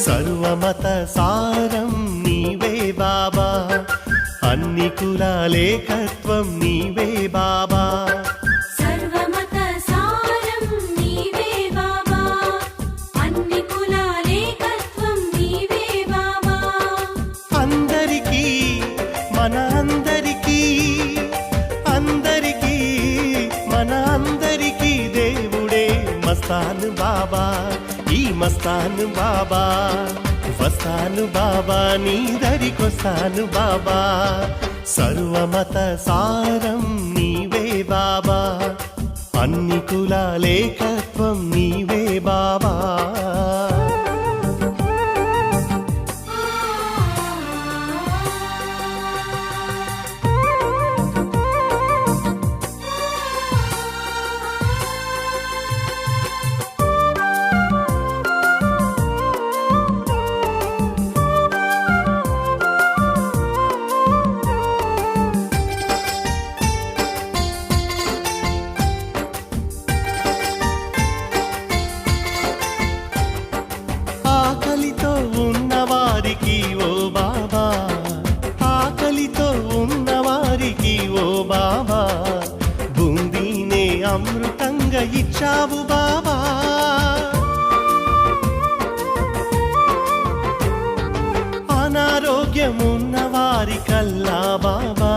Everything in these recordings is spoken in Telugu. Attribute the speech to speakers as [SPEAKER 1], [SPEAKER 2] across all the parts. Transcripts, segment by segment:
[SPEAKER 1] సర్వమత సారం నీవే బాబా, అన్ని కులాలేకత్వం నీవే బాబా.
[SPEAKER 2] సర్వమత సారం నీవే బాబా, అన్ని కులాలేకత్వం నీవే బాబా.
[SPEAKER 1] అందరికీ మన అందరికీ, అందరికీ మన అందరికీ దేవుడే మస్తాను బాబా, ఈ మస్తాను బాబా. వస్తాను బాబా నీ దరికొస్తాను బాబా, సర్వమత సారం నీవే బాబా, అన్ని కులాలేకత్వం నీవే బాబా. ఆకలితో ఉన్నవారికి ఓ బాబా, ఆకలితో ఉన్నవారికి ఓ బాబా, బూందీనే అమృతంగా ఇచ్చావు బాబా. అనారోగ్యం ఉన్నవారికల్లా బాబా,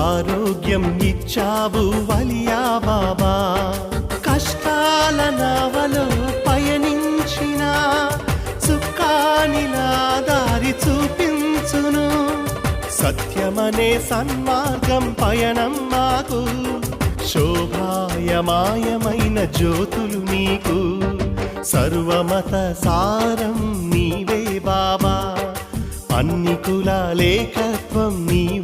[SPEAKER 1] ఆరోగ్యం ఇచ్చావు వలియా బాబా. కష్టాల నావలో పయనించిన సుఖానిలా దారి చూపించును, సత్యమనే సన్మార్గం పయనం మాకు, శోభాయమాయమైన జ్యోతులు నీకు. సర్వమత సారం నీవే బాబా, అన్ని కులాలేకత్వం నీవే